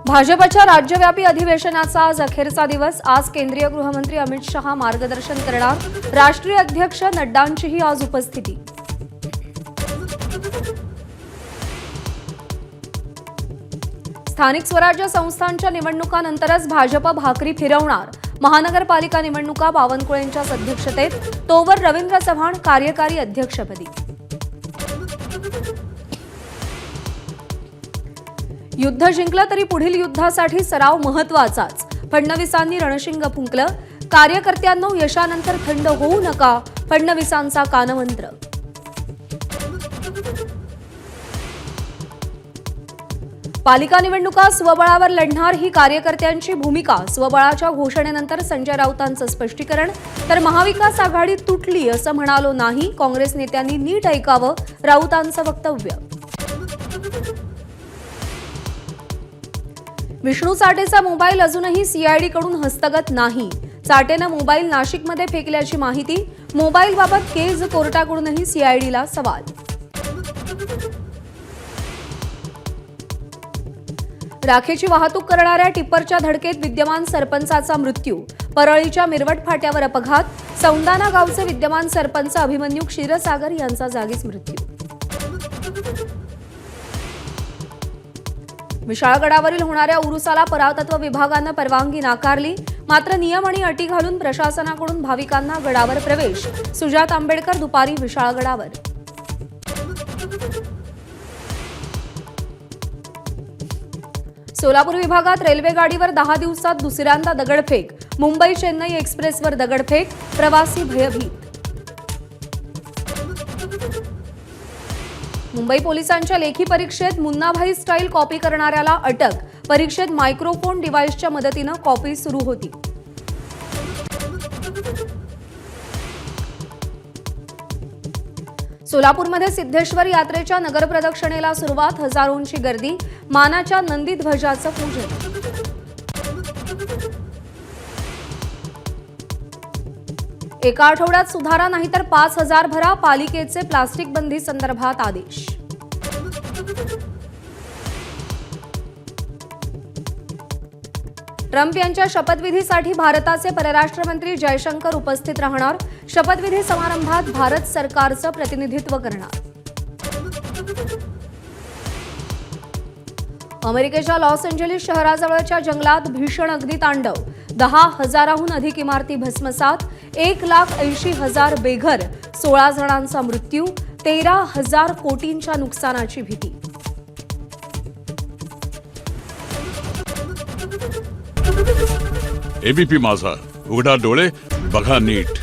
भाजपच्या राज्यव्यापी अधिवेशनाचा आज अखेरचा दिवस। आज केंद्रीय गृहमंत्री अमित शहा मार्गदर्शन करणार। राष्ट्रीय अध्यक्ष नड्डांचीही आज उपस्थिती। स्थानिक स्वराज्य संस्थांच्या निवडणुकांनंतरच भाजप भाकरी फिरवणार। महानगरपालिका निवडणुका बावनकुळेंच्याच अध्यक्षतेत, तोवर रवींद्र चव्हाण कार्यकारी अध्यक्षपदी। युद्ध जिंकलं तरी पुढील युद्धासाठी सराव महत्त्वाचाच। फडणवीसांनी रणशिंग फुंकलं। कार्यकर्त्यांनो, यशानंतर थंड होऊ नका, फडणवीसांचा कानमंत्र। पालिका निवडणुका स्वबळावर लढणार ही कार्यकर्त्यांची भूमिका। स्वबळाच्या घोषणेनंतर संजय राऊतांचं स्पष्टीकरण। तर महाविकास आघाडी तुटली असं म्हणालो नाही, काँग्रेस नेत्यांनी नीट ऐकावं, राऊतांचं वक्तव्य। विष्णू चाटेचा मोबाईल अजूनही सीआयडीकडून हस्तगत नाही। चाटेनं मोबाईल नाशिकमध्ये फेकल्याची माहिती। मोबाईलबाबत केज कोर्टाकडूनही सीआयडीला सवाल। राखेची वाहतूक करणाऱ्या टिप्परच्या धडकेत विद्यमान सरपंचाचा मृत्यू। परळीच्या मिरवट फाट्यावर अपघात। सौंदाना गावचे विद्यमान सरपंच अभिमन्यू क्षीरसागर यांचा जागीच मृत्यू। विशाळगडावरील होणाऱ्या उरुसाला पुरातत्व विभागानं परवानगी नाकारली। मात्र नियम आणि अटी घालून प्रशासनाकडून भाविकांना गडावर प्रवेश। सुजात आंबेडकर दुपारी विशाळगडावर। सोलापूर विभागात रेल्वे गाडीवर 10 दिवसात दुसऱ्यांदा दगडफेक। मुंबई चेन्नई एक्सप्रेसवर दगडफेक, प्रवासी भयभीत। मुंबई पोलिसांच्या लेखी परीक्षेत मुन्नाभाई स्टाईल कॉपी करणाऱ्याला अटक। परीक्षेत मायक्रोफोन डिव्हाइसच्या मदतीनं कॉपी सुरू होती। सोलापूरमध्ये सिद्धेश्वर यात्रेच्या नगर प्रदक्षिणेला सुरुवात। हजारोंची गर्दी। मानाच्या नंदी ध्वजाचं पूजन। एका आठवड्यात सुधारा नाहीतर 5000 भरा, पालिकेचे प्लास्टिक बंदी संदर्भात आदेश। ट्रम्प यांच्या शपथविधीसाठी भारताचे परराष्ट्र मंत्री जयशंकर उपस्थित राहणार। शपथविधी समारंभात भारत सरकारचं प्रतिनिधित्व करणार। अमेरिकेच्या लॉस एंजेलिस शहराजवळच्या जंगलात भीषण अग्नितांडव। 10,000हून अधिक इमारती भस्मसात। 1,80,000 बेघर। 16 जणांचा मृत्यू। 13,000 कोटींच्या नुकसानाची भीती। एबीपी माझा, उघडा डोळे बघा नीट।